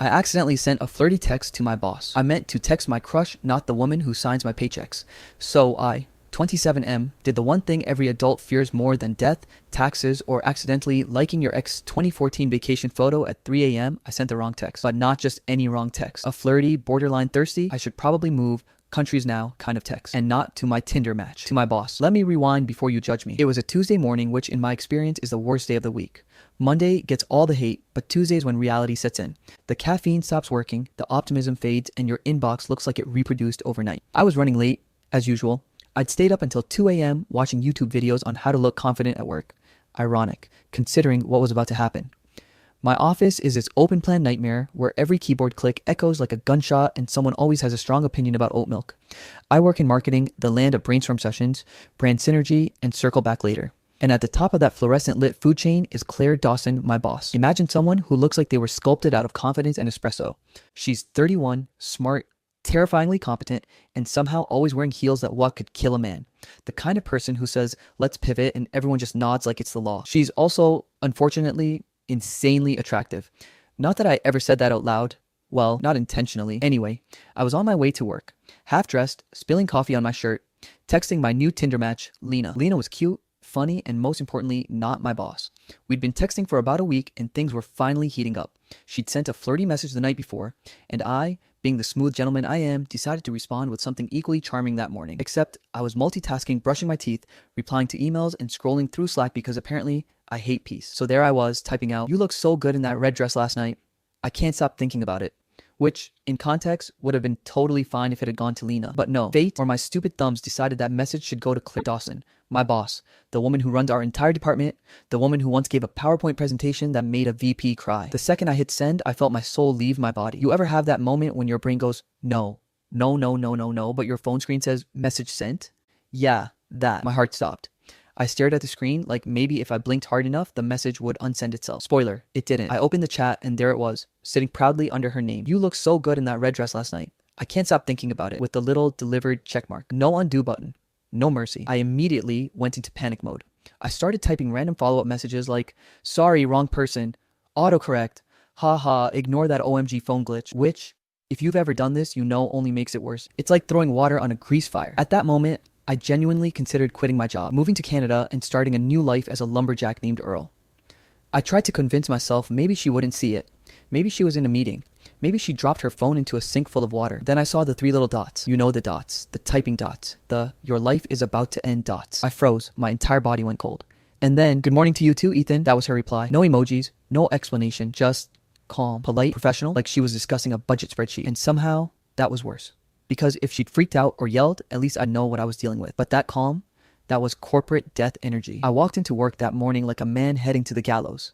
I accidentally sent a flirty text to my boss. I meant to text my crush, not the woman who signs my paychecks. So I, 27M, did the one thing every adult fears more than death, taxes, or accidentally liking your ex 2014 vacation photo at 3 a.m. I sent the wrong text, but not just any wrong text. A flirty, borderline thirsty, I should probably move countries now kind of text, and not to my Tinder match, to my boss. Let me rewind before you judge me. It was a Tuesday morning, which in my experience is the worst day of the week. Monday gets all the hate, but Tuesday's when reality sets in. The caffeine stops working, the optimism fades, and your inbox looks like it reproduced overnight. I was running late, as usual. I'd stayed up until 2 a.m. watching YouTube videos on how to look confident at work. Ironic, considering what was about to happen. My office is this open plan nightmare where every keyboard click echoes like a gunshot and someone always has a strong opinion about oat milk. I work in marketing, the land of brainstorm sessions, brand synergy, and circle back later. And at the top of that fluorescent lit food chain is Claire Dawson, my boss. Imagine someone who looks like they were sculpted out of confidence and espresso. She's 31, smart, terrifyingly competent, and somehow always wearing heels that what could kill a man. The kind of person who says, let's pivot, and everyone just nods like it's the law. She's also, unfortunately, insanely attractive. Not that I ever said that out loud. Well, not intentionally. Anyway, I was on my way to work, half dressed, spilling coffee on my shirt, texting my new Tinder match, Lena. Lena was cute, funny, and most importantly, not my boss. We'd been texting for about a week and things were finally heating up. She'd sent a flirty message the night before, and I, being the smooth gentleman I am, decided to respond with something equally charming that morning. Except I was multitasking, brushing my teeth, replying to emails, and scrolling through Slack because apparently I hate peace. So there I was, typing out, "You look so good in that red dress last night. I can't stop thinking about it." Which, in context, would have been totally fine if it had gone to Lena. But no, fate or my stupid thumbs decided that message should go to Claire Dawson, my boss, the woman who runs our entire department, the woman who once gave a PowerPoint presentation that made a VP cry. The second I hit send, I felt my soul leave my body. You ever have that moment when your brain goes, no, no, no, no, no, no, but your phone screen says, message sent? Yeah, that. My heart stopped. I stared at the screen like maybe if I blinked hard enough, the message would unsend itself. Spoiler, it didn't. I opened the chat and there it was, sitting proudly under her name. "You look so good in that red dress last night. I can't stop thinking about it," with the little delivered checkmark. No undo button. No mercy. I immediately went into panic mode. I started typing random follow-up messages like, "Sorry, wrong person. Autocorrect. Haha, ignore that OMG phone glitch," which, if you've ever done this, you know only makes it worse. It's like throwing water on a grease fire. At that moment, I genuinely considered quitting my job, moving to Canada, and starting a new life as a lumberjack named Earl. I tried to convince myself maybe she wouldn't see it. Maybe she was in a meeting. Maybe she dropped her phone into a sink full of water. Then I saw the 3 little dots. You know the dots. The typing dots. The "your life is about to end" dots. I froze. My entire body went cold. And then, "Good morning to you too, Ethan." That was her reply. No emojis. No explanation. Just calm, polite, professional, like she was discussing a budget spreadsheet. And somehow, that was worse. Because if she'd freaked out or yelled, at least I'd know what I was dealing with. But that calm, that was corporate death energy. I walked into work that morning like a man heading to the gallows.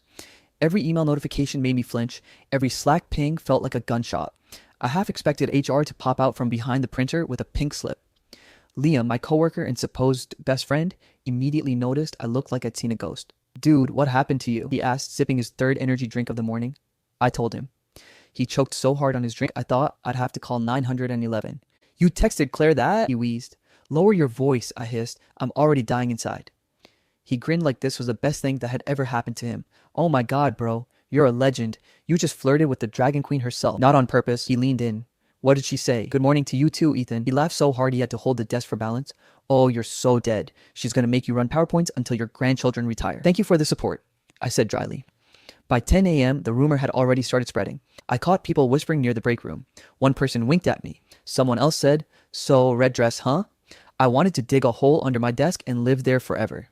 Every email notification made me flinch. Every Slack ping felt like a gunshot. I half expected HR to pop out from behind the printer with a pink slip. Liam, my coworker and supposed best friend, immediately noticed I looked like I'd seen a ghost. "Dude, what happened to you?" he asked, sipping his 3rd energy drink of the morning. I told him. He choked so hard on his drink, I thought I'd have to call 911. "You texted Claire that?" he wheezed. "Lower your voice," I hissed. "I'm already dying inside." He grinned like this was the best thing that had ever happened to him. "Oh my god, bro. You're a legend. You just flirted with the Dragon Queen herself." Not on purpose. He leaned in. "What did she say?" "Good morning to you too, Ethan." He laughed so hard he had to hold the desk for balance. "Oh, you're so dead. She's gonna make you run PowerPoints until your grandchildren retire." "Thank you for the support," I said dryly. By 10 a.m., the rumor had already started spreading. I caught people whispering near the break room. One person winked at me. Someone else said, "So, red dress, huh?" I wanted to dig a hole under my desk and live there forever.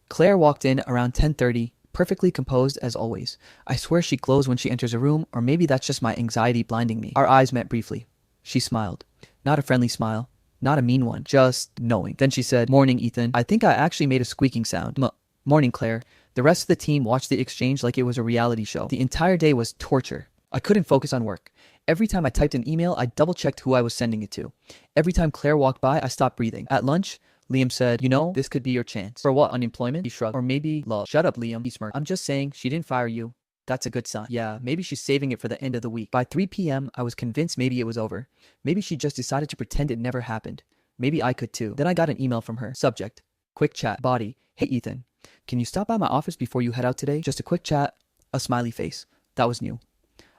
Claire walked in around 10:30, perfectly composed as always. I swear she glows when she enters a room, or maybe that's just my anxiety blinding me. Our eyes met briefly. She smiled. Not a friendly smile. Not a mean one. Just knowing. Then she said, "Morning, Ethan." I think I actually made a squeaking sound. Morning, Claire." The rest of the team watched the exchange like it was a reality show. The entire day was torture. I couldn't focus on work. Every time I typed an email, I double-checked who I was sending it to. Every time Claire walked by, I stopped breathing. At lunch, Liam said, "You know, this could be your chance." "For what, unemployment?" He shrugged. "Or maybe love." "Shut up, Liam," he smirked. "I'm just saying, she didn't fire you. That's a good sign." "Yeah, maybe she's saving it for the end of the week." By 3 p.m., I was convinced maybe it was over. Maybe she just decided to pretend it never happened. Maybe I could too. Then I got an email from her. Subject: quick chat. Body: "Hey Ethan, can you stop by my office before you head out today? Just a quick chat." A smiley face. That was new.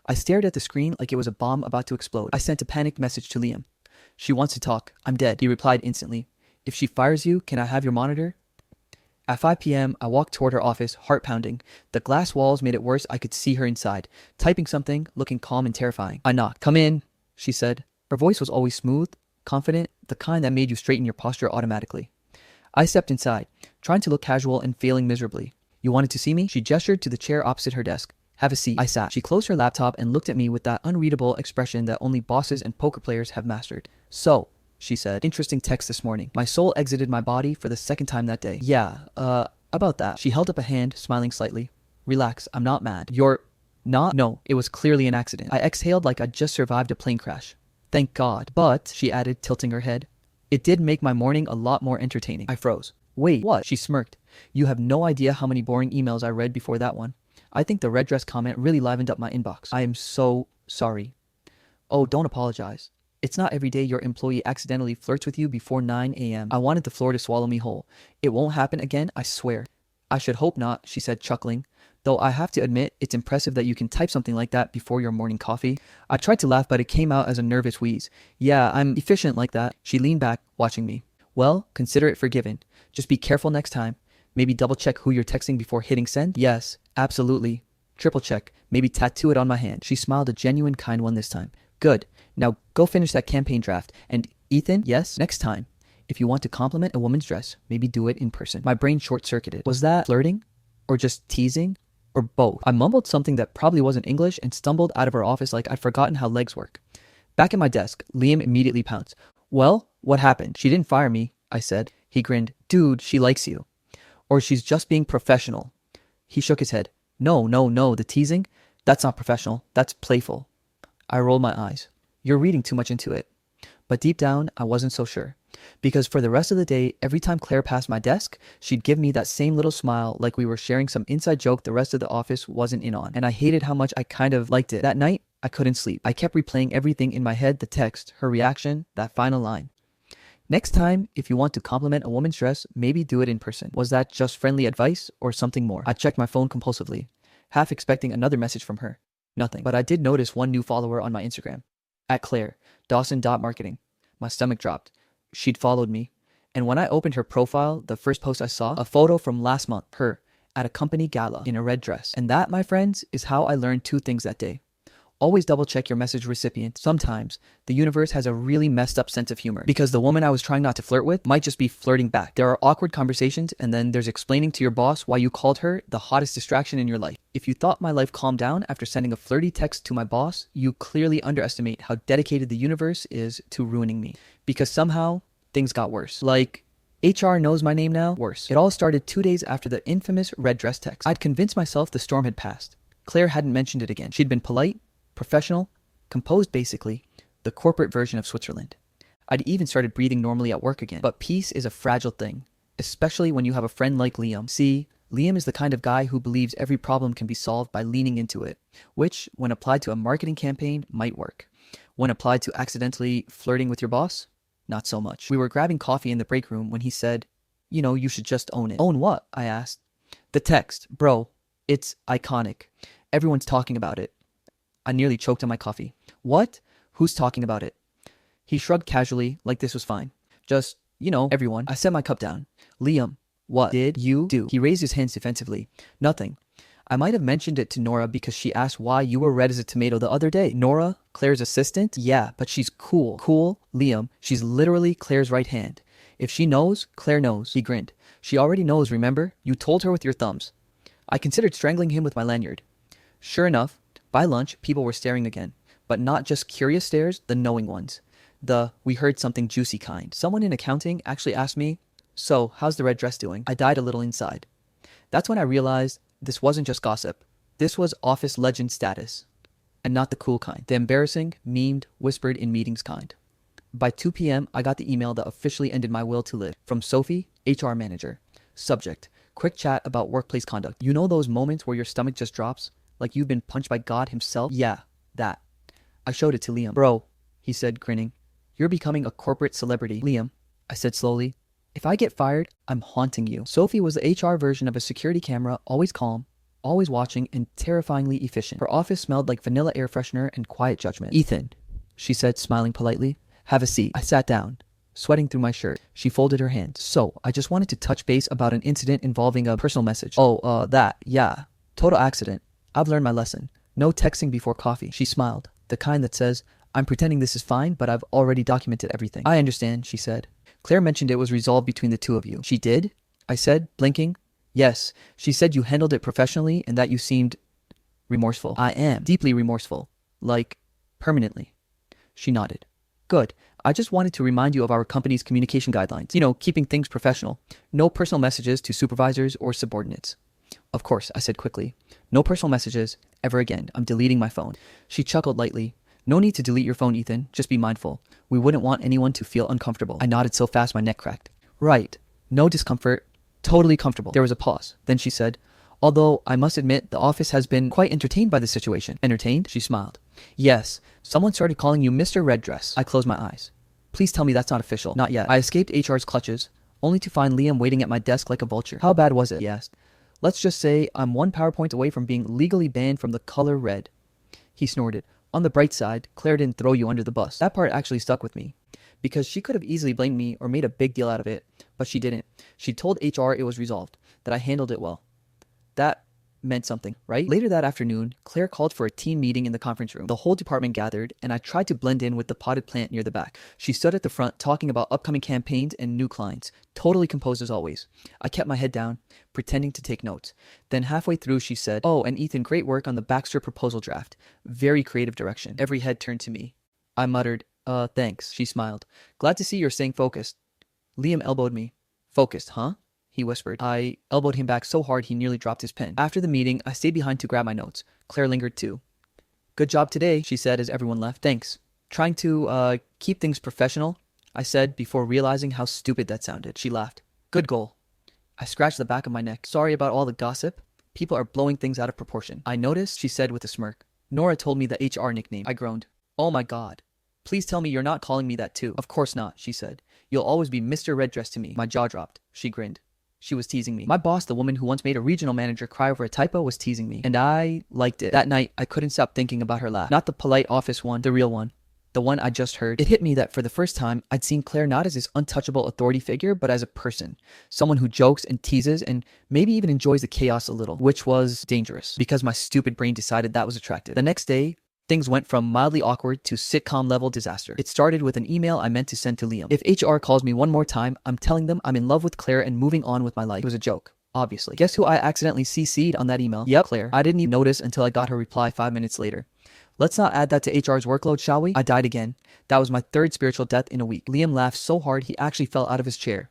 I stared at the screen like it was a bomb about to explode. I sent a panicked message to Liam. She wants to talk. I'm dead. He replied instantly. If she fires you, can I have your monitor? At 5 p.m., I walked toward her office, heart pounding. The glass walls made it worse. I could see her inside, typing something, looking calm and terrifying. I knocked. Come in, she said. Her voice was always smooth, confident, the kind that made you straighten your posture automatically. I stepped inside, trying to look casual and failing miserably. You wanted to see me? She gestured to the chair opposite her desk. Have a seat. I sat. She closed her laptop and looked at me with that unreadable expression that only bosses and poker players have mastered. So, she said, interesting text this morning. My soul exited my body for the second time that day. Yeah, about that. She held up a hand, smiling slightly. Relax, I'm not mad. You're not? No, it was clearly an accident. I exhaled like I'd just survived a plane crash. Thank God. But, she added, tilting her head, it did make my morning a lot more entertaining. I froze. Wait, what? She smirked. You have no idea how many boring emails I read before that one. I think the red dress comment really livened up my inbox. I am so sorry. Oh, don't apologize. It's not every day your employee accidentally flirts with you before 9 a.m. I wanted the floor to swallow me whole. It won't happen again, I swear. I should hope not, she said, chuckling. Though I have to admit, it's impressive that you can type something like that before your morning coffee. I tried to laugh, but it came out as a nervous wheeze. Yeah, I'm efficient like that. She leaned back, watching me. Well, consider it forgiven. Just be careful next time. Maybe double check who you're texting before hitting send? Yes, absolutely. Triple check. Maybe tattoo it on my hand. She smiled, a genuine kind one this time. Good. Now go finish that campaign draft. And Ethan, yes, next time, if you want to compliment a woman's dress, maybe do it in person. My brain short-circuited. Was that flirting? Or just teasing? Or both? I mumbled something that probably wasn't English and stumbled out of her office like I'd forgotten how legs work. Back at my desk, Liam immediately pounced. Well, what happened? She didn't fire me, I said. He grinned. Dude, she likes you. Or she's just being professional. He shook his head. No, the teasing? That's not professional. That's playful. I rolled my eyes. You're reading too much into it. But deep down, I wasn't so sure. Because for the rest of the day, every time Claire passed my desk, she'd give me that same little smile like we were sharing some inside joke the rest of the office wasn't in on. And I hated how much I kind of liked it. That night, I couldn't sleep. I kept replaying everything in my head, the text, her reaction, that final line. Next time, if you want to compliment a woman's dress, maybe do it in person. Was that just friendly advice or something more? I checked my phone compulsively, half expecting another message from her. Nothing. But I did notice one new follower on my Instagram. At Claire, Dawson.marketing. My stomach dropped. She'd followed me. And when I opened her profile, the first post I saw, a photo from last month, her, at a company gala, in a red dress. And that, my friends, is how I learned two things that day. Always double check your message recipient. Sometimes, the universe has a really messed up sense of humor. Because the woman I was trying not to flirt with might just be flirting back. There are awkward conversations, and then there's explaining to your boss why you called her the hottest distraction in your life. If you thought my life calmed down after sending a flirty text to my boss, you clearly underestimate how dedicated the universe is to ruining me. Because somehow, things got worse. Like, HR knows my name now? Worse. It all started 2 days after the infamous red dress text. I'd convinced myself the storm had passed. Claire hadn't mentioned it again. She'd been polite, professional, composed basically, the corporate version of Switzerland. I'd even started breathing normally at work again. But peace is a fragile thing, especially when you have a friend like Liam. See, Liam is the kind of guy who believes every problem can be solved by leaning into it, which, when applied to a marketing campaign, might work. When applied to accidentally flirting with your boss, not so much. We were grabbing coffee in the break room when he said, you should just own it. Own what? I asked. The text. Bro, it's iconic. Everyone's talking about it. I nearly choked on my coffee. What? Who's talking about it? He shrugged casually, like this was fine. Just, everyone. I set my cup down. Liam, what did you do? He raised his hands defensively. Nothing. I might have mentioned it to Nora because she asked why you were red as a tomato the other day. Nora? Claire's assistant? Yeah, but she's cool. Cool? Liam, she's literally Claire's right hand. If she knows, Claire knows. He grinned. She already knows, remember? You told her with your thumbs. I considered strangling him with my lanyard. Sure enough, by lunch, people were staring again. But not just curious stares, the knowing ones. The, we heard something juicy kind. Someone in accounting actually asked me, so, how's the red dress doing? I died a little inside. That's when I realized this wasn't just gossip. This was office legend status. And not the cool kind. The embarrassing, memed, whispered in meetings kind. By 2 p.m., I got the email that officially ended my will to live. From Sophie, HR manager. Subject, quick chat about workplace conduct. You know those moments where your stomach just drops? Like you've been punched by God himself? Yeah, that. I showed it to Liam. Bro, he said, grinning. You're becoming a corporate celebrity. Liam, I said slowly. If I get fired, I'm haunting you. Sophie was the HR version of a security camera, always calm, always watching and terrifyingly efficient. Her office smelled like vanilla air freshener and quiet judgment. "Ethan," she said, smiling politely. "Have a seat." I sat down, sweating through my shirt. She folded her hands. "So, I just wanted to touch base about an incident involving a personal message." "Oh, yeah. Total accident. I've learned my lesson. No texting before coffee." She smiled, the kind that says, "I'm pretending this is fine, but I've already documented everything." "I understand," she said. "Claire mentioned it was resolved between the two of you." "She did?" I said, blinking. "Yes. She said you handled it professionally and that you seemed remorseful." "I am. Deeply remorseful. Like, permanently." She nodded. "Good. I just wanted to remind you of our company's communication guidelines. Keeping things professional. No personal messages to supervisors or subordinates." "Of course," I said quickly. "No personal messages ever again. I'm deleting my phone." She chuckled lightly. "No need to delete your phone, Ethan. Just be mindful. We wouldn't want anyone to feel uncomfortable." I nodded so fast my neck cracked. "Right. No discomfort. Totally comfortable." There was a pause. Then she said, "Although I must admit the office has been quite entertained by the situation." "Entertained?" She smiled. "Yes. Someone started calling you Mr. Red Dress." I closed my eyes. "Please tell me that's not official." "Not yet." I escaped HR's clutches, only to find Liam waiting at my desk like a vulture. "How bad was it?" he asked. "Let's just say I'm one PowerPoint away from being legally banned from the color red." He snorted. "On the bright side, Claire didn't throw you under the bus." That part actually stuck with me, because she could have easily blamed me or made a big deal out of it, but she didn't. She told HR it was resolved, that I handled it well. That meant something, right? Later that afternoon, Claire called for a team meeting in the conference room. The whole department gathered, and I tried to blend in with the potted plant near the back. She stood at the front talking about upcoming campaigns and new clients, totally composed as always. I kept my head down, pretending to take notes. Then halfway through she said, "Oh, and Ethan, great work on the Baxter proposal draft. Very creative direction." Every head turned to me. I muttered, Thanks." She smiled. "Glad to see you're staying focused." Liam elbowed me. "Focused, huh?" he whispered. I elbowed him back so hard he nearly dropped his pen. After the meeting, I stayed behind to grab my notes. Claire lingered too. "Good job today," she said as everyone left. "Thanks. Trying to, keep things professional," I said before realizing how stupid that sounded. She laughed. "Good goal." I scratched the back of my neck. "Sorry about all the gossip. People are blowing things out of proportion." "I noticed," she said with a smirk. "Nora told me the HR nickname." I groaned. "Oh my god. Please tell me you're not calling me that too." "Of course not," she said. "You'll always be Mr. Red Dress to me." My jaw dropped. She grinned. She was teasing me. My boss, the woman who once made a regional manager cry over a typo, was teasing me. And I liked it. That night, I couldn't stop thinking about her laugh. Not the polite office one, the real one. The one I just heard. It hit me that for the first time, I'd seen Claire not as this untouchable authority figure, but as a person. Someone who jokes and teases and maybe even enjoys the chaos a little, which was dangerous because my stupid brain decided that was attractive. The next day, things went from mildly awkward to sitcom-level disaster. It started with an email I meant to send to Liam. If HR calls me one more time, I'm telling them I'm in love with Claire and moving on with my life. It was a joke, obviously. Guess who I accidentally CC'd on that email? Yep, Claire. I didn't even notice until I got her reply 5 minutes later. Let's not add that to HR's workload, shall we? I died again. That was my third spiritual death in a week. Liam laughed so hard he actually fell out of his chair.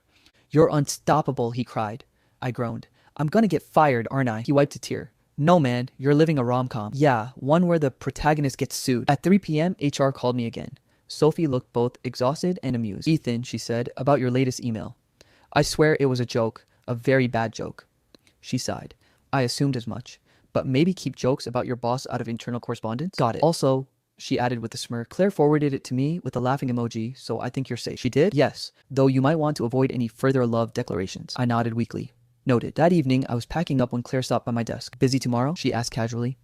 "You're unstoppable," he cried. I groaned. "I'm gonna get fired, aren't I?" He wiped a tear. "No, man, you're living a rom-com." "Yeah, one where the protagonist gets sued." At 3 p.m., HR called me again. Sophie looked both exhausted and amused. "Ethan," she said, "about your latest email. I swear it was a joke, a very bad joke." She sighed. "I assumed as much. But maybe keep jokes about your boss out of internal correspondence?" "Got it. Also," she added with a smirk, "Claire forwarded it to me with a laughing emoji, so I think you're safe." "She did?" "Yes, though you might want to avoid any further love declarations." I nodded weakly. Noted. That evening, I was packing up when Claire stopped by my desk. "Busy tomorrow?" she asked casually.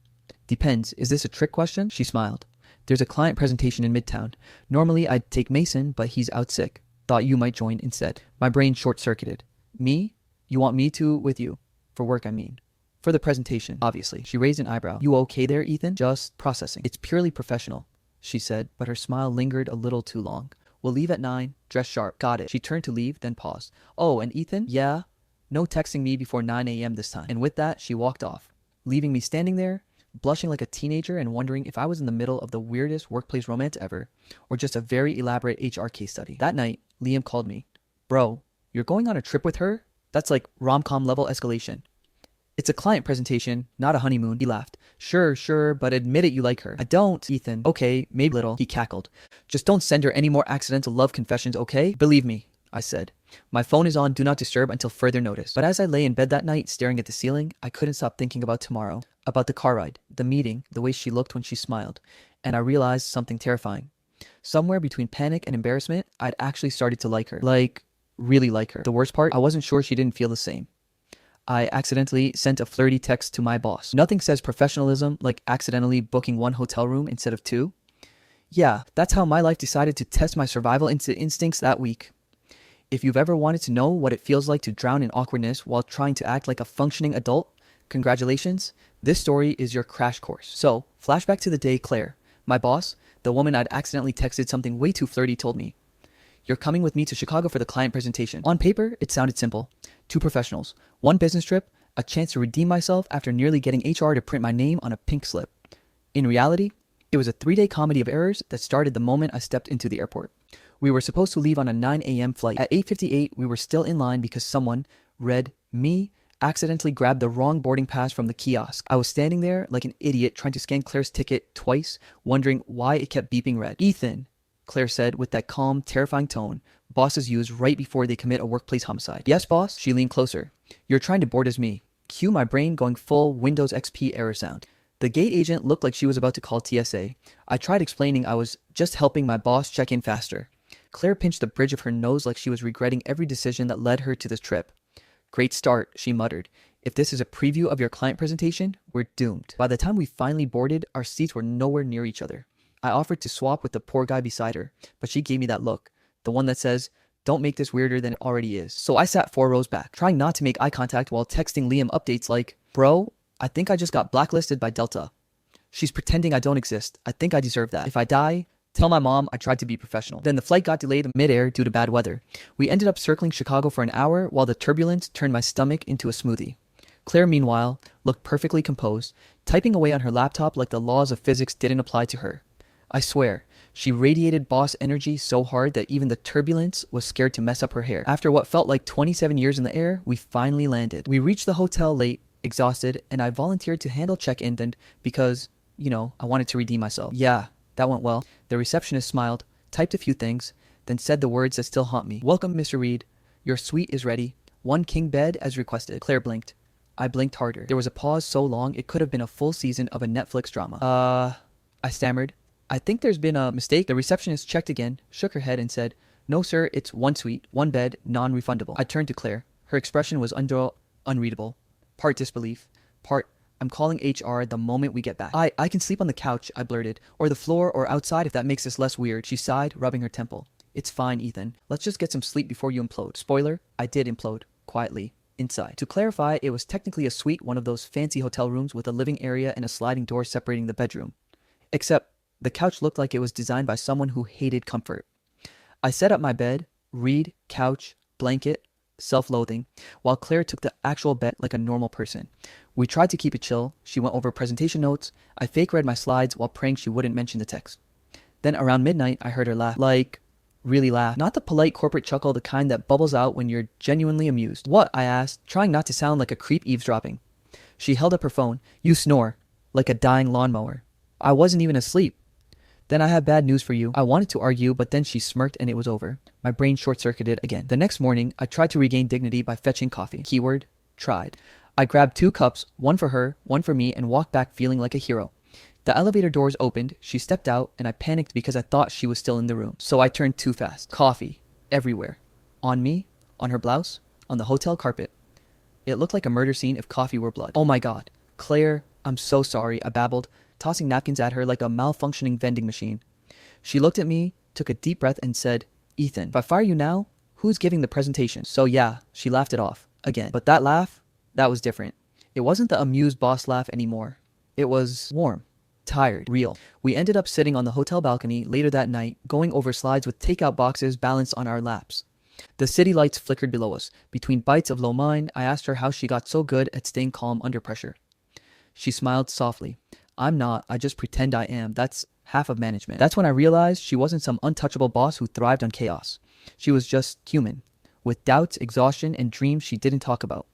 "Depends. Is this a trick question?" She smiled. "There's a client presentation in Midtown. Normally, I'd take Mason, but he's out sick. Thought you might join instead." My brain short-circuited. "Me? You want me to with you? For work, I mean." "For the presentation, obviously." She raised an eyebrow. "You okay there, Ethan?" "Just processing. It's purely professional," she said, but her smile lingered a little too long. "We'll leave at 9. Dress sharp." "Got it." She turned to leave, then paused. "Oh, and Ethan?" "Yeah? No texting me before 9 a.m. this time." And with that, she walked off, leaving me standing there, blushing like a teenager and wondering if I was in the middle of the weirdest workplace romance ever, or just a very elaborate HR case study. That night, Liam called me. "Bro, you're going on a trip with her? That's like rom-com level escalation." "It's a client presentation, not a honeymoon." He laughed. Sure, but admit it, you like her." "I don't, Ethan." "Okay, maybe a little." He cackled. "Just don't send her any more accidental love confessions, okay?" "Believe me," I said. "My phone is on Do Not Disturb until further notice." But as I lay in bed that night, staring at the ceiling, I couldn't stop thinking about tomorrow. About the car ride, the meeting, the way she looked when she smiled. And I realized something terrifying. Somewhere between panic and embarrassment, I'd actually started to like her. Like, really like her. The worst part, I wasn't sure she didn't feel the same. I accidentally sent a flirty text to my boss. Nothing says professionalism like accidentally booking one hotel room instead of two. Yeah, that's how my life decided to test my survival instincts that week. If you've ever wanted to know what it feels like to drown in awkwardness while trying to act like a functioning adult, congratulations, this story is your crash course. So, flashback to the day Claire, my boss, the woman I'd accidentally texted something way too flirty, told me, "You're coming with me to Chicago for the client presentation." On paper, it sounded simple. 2 professionals, 1 business trip, a chance to redeem myself after nearly getting HR to print my name on a pink slip. In reality, it was a 3-day comedy of errors that started the moment I stepped into the airport. We were supposed to leave on a 9 a.m. flight. At 8:58, we were still in line because someone, me, accidentally grabbed the wrong boarding pass from the kiosk. I was standing there like an idiot trying to scan Claire's ticket twice, wondering why it kept beeping red. "Ethan," Claire said with that calm, terrifying tone bosses use right before they commit a workplace homicide. "Yes, boss?" She leaned closer. "You're trying to board as me." Cue my brain going full Windows XP error sound. The gate agent looked like she was about to call TSA. I tried explaining I was just helping my boss check in faster. Claire pinched the bridge of her nose like she was regretting every decision that led her to this trip. "Great start," she muttered. "If this is a preview of your client presentation, we're doomed." By the time we finally boarded, our seats were nowhere near each other. I offered to swap with the poor guy beside her, but she gave me that look, the one that says, "Don't make this weirder than it already is." So I sat 4 rows back, trying not to make eye contact while texting Liam updates like, "Bro, I think I just got blacklisted by Delta. She's pretending I don't exist. I think I deserve that. If I die, tell my mom I tried to be professional." Then the flight got delayed mid-air due to bad weather. We ended up circling Chicago for an hour while the turbulence turned my stomach into a smoothie. Claire, meanwhile, looked perfectly composed, typing away on her laptop like the laws of physics didn't apply to her. I swear, she radiated boss energy so hard that even the turbulence was scared to mess up her hair. After what felt like 27 years in the air, we finally landed. We reached the hotel late, exhausted, and I volunteered to handle check-in then because, I wanted to redeem myself. "Yeah, that went well." The receptionist smiled, typed a few things, then said the words that still haunt me. "Welcome, Mr. Reed. Your suite is ready. 1 king bed as requested." Claire blinked. I blinked harder. There was a pause so long it could have been a full season of a Netflix drama. I stammered. "I think there's been a mistake." The receptionist checked again, shook her head, and said, "No, sir, it's 1 suite, 1 bed, non-refundable." I turned to Claire. Her expression was unreadable. Part disbelief, part, "I'm calling HR the moment we get back." I can sleep on the couch," I blurted, "or the floor or outside if that makes this less weird." She sighed, rubbing her temple. "It's fine, Ethan. Let's just get some sleep before you implode." Spoiler, I did implode, quietly, inside. To clarify, it was technically a suite, one of those fancy hotel rooms with a living area and a sliding door separating the bedroom. Except, the couch looked like it was designed by someone who hated comfort. I set up my bed, read, couch, blanket, self-loathing, while Claire took the actual bed like a normal person. We tried to keep it chill. She went over presentation notes. I fake read my slides while praying she wouldn't mention the text. Then around midnight, I heard her laugh. Like, really laugh. Not the polite corporate chuckle, the kind that bubbles out when you're genuinely amused. "What?" I asked, trying not to sound like a creep eavesdropping. She held up her phone. "You snore, like a dying lawnmower." I wasn't even asleep. "Then I have bad news for you." I wanted to argue, but then she smirked and it was over. My brain short-circuited again. The next morning, I tried to regain dignity by fetching coffee. Keyword, tried. I grabbed 2 cups, one for her, one for me, and walked back feeling like a hero. The elevator doors opened, she stepped out, and I panicked because I thought she was still in the room. So I turned too fast. Coffee. Everywhere. On me, on her blouse, on the hotel carpet. It looked like a murder scene if coffee were blood. "Oh my God. Claire, I'm so sorry," I babbled, tossing napkins at her like a malfunctioning vending machine. She looked at me, took a deep breath, and said, "Ethan, if I fire you now, who's giving the presentation?" So yeah, she laughed it off. Again. But that laugh, that was different. It wasn't the amused boss laugh anymore. It was warm, tired, real. We ended up sitting on the hotel balcony later that night, going over slides with takeout boxes balanced on our laps. The city lights flickered below us. Between bites of lo mein, I asked her how she got so good at staying calm under pressure. She smiled softly. "I'm not. I just pretend I am. That's half of management." That's when I realized she wasn't some untouchable boss who thrived on chaos. She was just human, with doubts, exhaustion, and dreams she didn't talk about.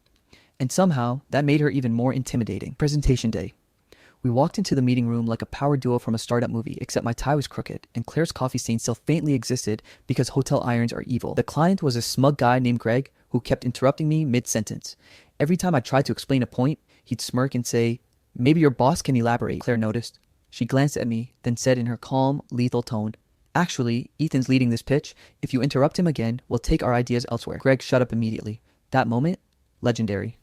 And somehow, that made her even more intimidating. Presentation day. We walked into the meeting room like a power duo from a startup movie, except my tie was crooked, and Claire's coffee stain still faintly existed because hotel irons are evil. The client was a smug guy named Greg who kept interrupting me mid-sentence. Every time I tried to explain a point, he'd smirk and say, "Maybe your boss can elaborate," Claire noticed. She glanced at me, then said in her calm, lethal tone, "Actually, Ethan's leading this pitch. If you interrupt him again, we'll take our ideas elsewhere." Greg shut up immediately. That moment, legendary.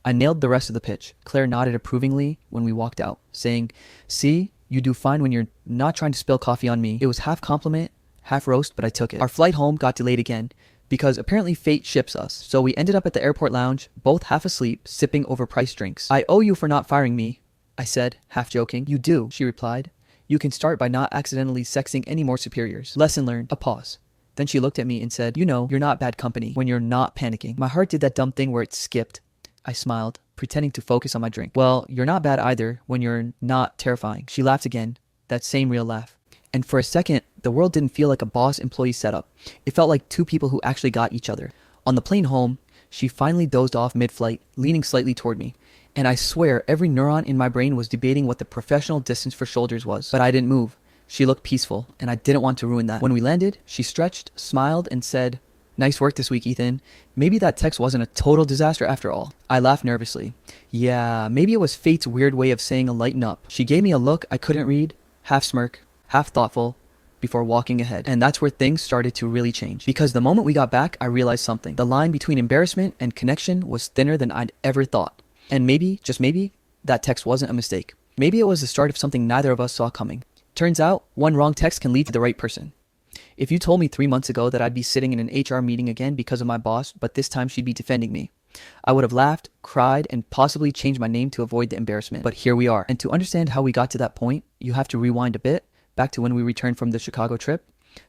I nailed the rest of the pitch. Claire nodded approvingly when we walked out, saying, "See, you do fine when you're not trying to spill coffee on me." It was half compliment, half roast, but I took it. Our flight home got delayed again, because apparently fate ships us. So we ended up at the airport lounge, both half asleep, sipping overpriced drinks. "I owe you for not firing me," I said, half joking. "You do," she replied. "You can start by not accidentally sexing any more superiors." Lesson learned. A pause. Then she looked at me and said, "You know, you're not bad company when you're not panicking." My heart did that dumb thing where it skipped. I smiled, pretending to focus on my drink. "Well, you're not bad either when you're not terrifying." She laughed again, that same real laugh. And for a second, the world didn't feel like a boss-employee setup. It felt like two people who actually got each other. On the plane home, she finally dozed off mid-flight, leaning slightly toward me. And I swear every neuron in my brain was debating what the professional distance for shoulders was. But I didn't move. She looked peaceful, and I didn't want to ruin that. When we landed, she stretched, smiled, and said, "Nice work this week, Ethan. Maybe that text wasn't a total disaster after all." I laughed nervously. Yeah, maybe it was fate's weird way of saying lighten up. She gave me a look I couldn't read, half smirk, half thoughtful, before walking ahead. And that's where things started to really change. Because the moment we got back, I realized something. The line between embarrassment and connection was thinner than I'd ever thought. And maybe, just maybe, that text wasn't a mistake. Maybe it was the start of something neither of us saw coming. Turns out, one wrong text can lead to the right person. If you told me 3 months ago that I'd be sitting in an HR meeting again because of my boss, but this time she'd be defending me, I would have laughed, cried, and possibly changed my name to avoid the embarrassment. But here we are. And to understand how we got to that point, you have to rewind a bit, back to when we returned from the Chicago trip,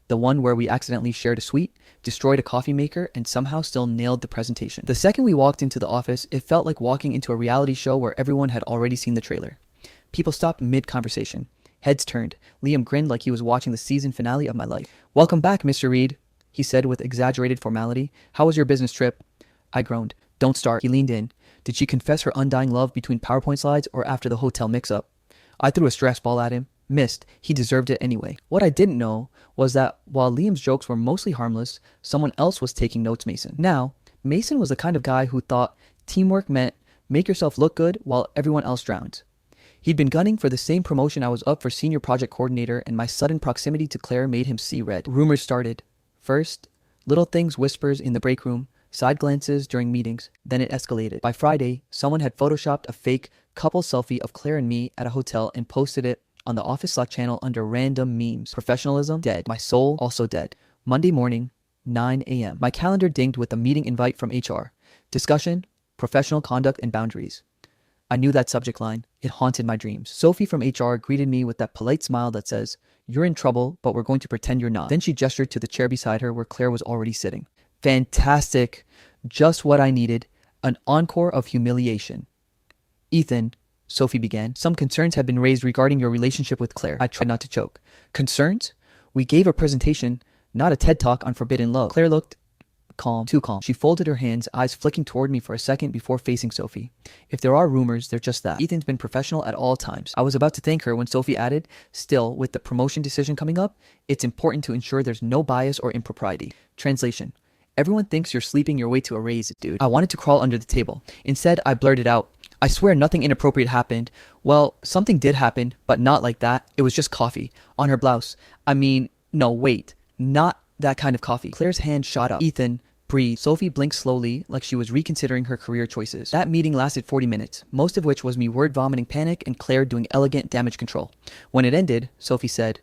the one where we accidentally shared a suite, destroyed a coffee maker, and somehow still nailed the presentation. The second we walked into the office, it felt like walking into a reality show where everyone had already seen the trailer. People stopped mid-conversation. Heads turned. Liam grinned like he was watching the season finale of my life. "Welcome back, Mr. Reed," he said with exaggerated formality. "How was your business trip?" I groaned. "Don't start." He leaned in. Did she confess her undying love between PowerPoint slides or after the hotel mix-up? I threw a stress ball at him. Missed. He deserved it anyway. What I didn't know was that while Liam's jokes were mostly harmless, someone else was taking notes. Mason. Now, Mason was the kind of guy who thought teamwork meant make yourself look good while everyone else drowns. He'd been gunning for the same promotion I was up for, senior project coordinator, and my sudden proximity to Claire made him see red. Rumors started. First, little things, whispers in the break room, side glances during meetings. Then it escalated. By Friday, someone had photoshopped a fake couple selfie of Claire and me at a hotel and posted it on the office Slack channel under random memes. Professionalism, dead. My soul, also dead. Monday morning, 9 a.m. My calendar dinged with a meeting invite from HR. Discussion, professional conduct and boundaries. I knew that subject line. It haunted my dreams. Sophie from HR greeted me with that polite smile that says, "You're in trouble, but we're going to pretend you're not." Then she gestured to the chair beside her where Claire was already sitting. Fantastic. Just what I needed. An encore of humiliation. "Ethan," Sophie began, "some concerns have been raised regarding your relationship with Claire." I tried not to choke. "Concerns? We gave a presentation, not a TED Talk on forbidden love." Claire looked calm, too calm. She folded her hands, eyes flicking toward me for a second before facing Sophie. "If there are rumors, they're just that. Ethan's been professional at all times." I was about to thank her when Sophie added, "Still, with the promotion decision coming up, it's important to ensure there's no bias or impropriety." Translation. Everyone thinks you're sleeping your way to a raise, dude. I wanted to crawl under the table. Instead, I blurted out, "I swear nothing inappropriate happened." Well, something did happen, but not like that. It was just coffee. On her blouse. I mean, no, wait. Not that kind of coffee. Claire's hand shot up. "Ethan, breathe." Sophie blinked slowly, like she was reconsidering her career choices. That meeting lasted 40 minutes, most of which was me word-vomiting panic and Claire doing elegant damage control. When it ended, Sophie said,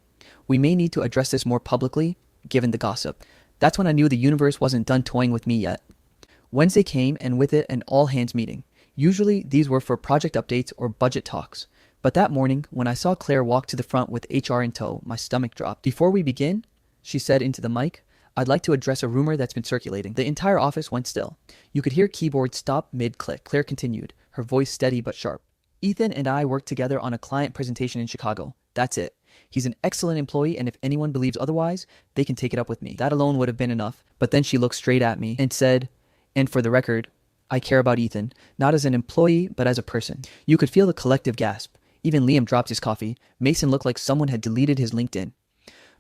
"We may need to address this more publicly, given the gossip." That's when I knew the universe wasn't done toying with me yet. Wednesday came, and with it an all-hands meeting. Usually, these were for project updates or budget talks. But that morning, when I saw Claire walk to the front with HR in tow, my stomach dropped. "Before we begin," she said into the mic, "I'd like to address a rumor that's been circulating." The entire office went still. You could hear keyboards stop mid-click. Claire continued, her voice steady but sharp. "Ethan and I worked together on a client presentation in Chicago. That's it. He's an excellent employee, and if anyone believes otherwise, they can take it up with me." That alone would have been enough. But then she looked straight at me and said, "And for the record, I care about Ethan, not as an employee, but as a person." You could feel the collective gasp. Even Liam dropped his coffee. Mason looked like someone had deleted his LinkedIn.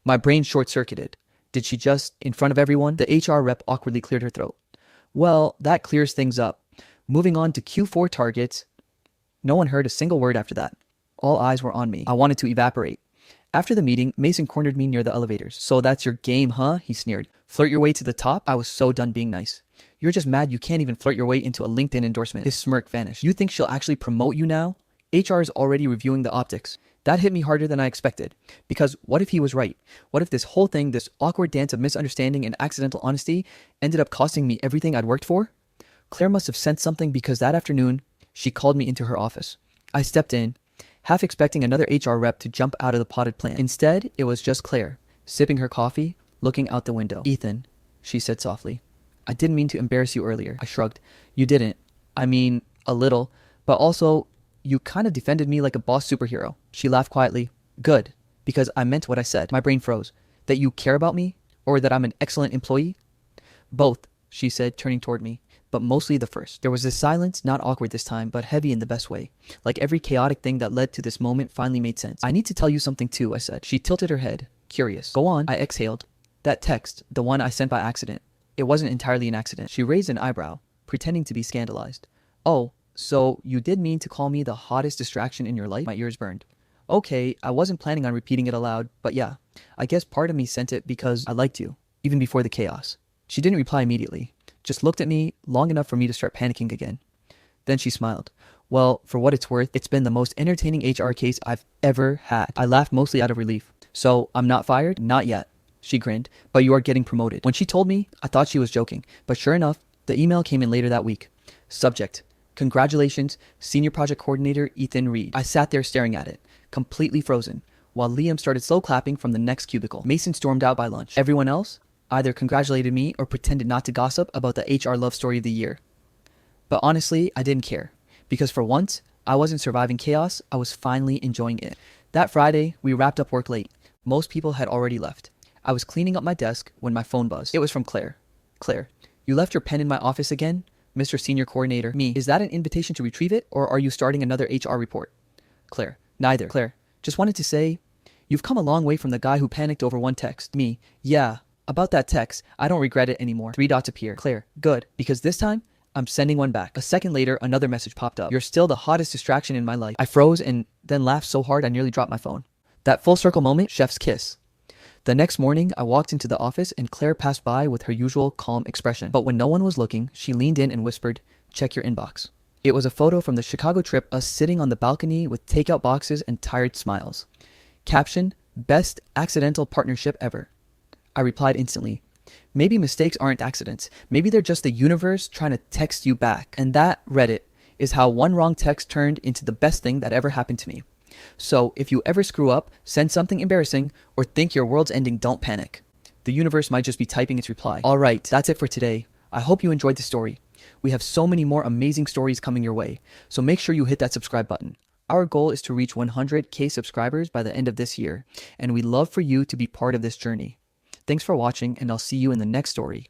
My brain short-circuited. Did she just, in front of everyone? The HR rep awkwardly cleared her throat. "Well, that clears things up. Moving on to Q4 targets." No one heard a single word after that. All eyes were on me. I wanted to evaporate. After the meeting, Mason cornered me near the elevators. "So that's your game, huh?" he sneered. "Flirt your way to the top?" I was so done being nice. You're just mad you can't even flirt your way into a LinkedIn endorsement. His smirk vanished. You think she'll actually promote you now? HR is already reviewing the optics. That hit me harder than I expected. Because what if he was right? What if this whole thing, this awkward dance of misunderstanding and accidental honesty, ended up costing me everything I'd worked for? Claire must have sensed something because that afternoon, she called me into her office. I stepped in, half expecting another HR rep to jump out of the potted plant. Instead, it was just Claire, sipping her coffee, looking out the window. "Ethan," she said softly. "I didn't mean to embarrass you earlier." I shrugged. "You didn't. I mean, a little. But also, you kind of defended me like a boss superhero." She laughed quietly. "Good. Because I meant what I said." My brain froze. "That you care about me? Or that I'm an excellent employee?" "Both," she said, turning toward me. "But mostly the first." There was this silence, not awkward this time, but heavy in the best way. Like every chaotic thing that led to this moment finally made sense. "I need to tell you something too," I said. She tilted her head, curious. "Go on." I exhaled. "That text, the one I sent by accident. It wasn't entirely an accident." She raised an eyebrow, pretending to be scandalized. "Oh, so you did mean to call me the hottest distraction in your life?" My ears burned. "Okay, I wasn't planning on repeating it aloud, but yeah. I guess part of me sent it because I liked you, even before the chaos." She didn't reply immediately, just looked at me long enough for me to start panicking again. Then she smiled. "Well, for what it's worth, it's been the most entertaining HR case I've ever had." I laughed mostly out of relief. "So, I'm not fired?" "Not yet." She grinned. "But you are getting promoted." When she told me, I thought she was joking, but sure enough, the email came in later that week. Subject: "Congratulations, Senior Project Coordinator Ethan Reed." I sat there staring at it, completely frozen, while Liam started slow clapping from the next cubicle. Mason stormed out by lunch. Everyone else either congratulated me or pretended not to gossip about the HR love story of the year. But honestly, I didn't care, because for once, I wasn't surviving chaos, I was finally enjoying it. That Friday, we wrapped up work late. Most people had already left. I was cleaning up my desk when my phone buzzed. It was from Claire. "Claire, you left your pen in my office again? Mr. Senior Coordinator." "Me." "Is that an invitation to retrieve it, or are you starting another HR report?" "Claire." "Neither." "Claire, just wanted to say, you've come a long way from the guy who panicked over one text." "Me." "Yeah, about that text, I don't regret it anymore." Three dots appear. "Claire." "Good, because this time, I'm sending one back." A second later, another message popped up. "You're still the hottest distraction in my life." I froze and then laughed so hard I nearly dropped my phone. That full circle moment, chef's kiss. The next morning, I walked into the office and Claire passed by with her usual calm expression. But when no one was looking, she leaned in and whispered, "Check your inbox." It was a photo from the Chicago trip, us sitting on the balcony with takeout boxes and tired smiles. Caption: "Best accidental partnership ever." I replied instantly. Maybe mistakes aren't accidents. Maybe they're just the universe trying to text you back. And that, Reddit, is how one wrong text turned into the best thing that ever happened to me. So if you ever screw up, send something embarrassing, or think your world's ending, don't panic. The universe might just be typing its reply. All right, that's it for today. I hope you enjoyed the story. We have so many more amazing stories coming your way, so make sure you hit that subscribe button. Our goal is to reach 100K subscribers by the end of this year, and we'd love for you to be part of this journey. Thanks for watching, and I'll see you in the next story.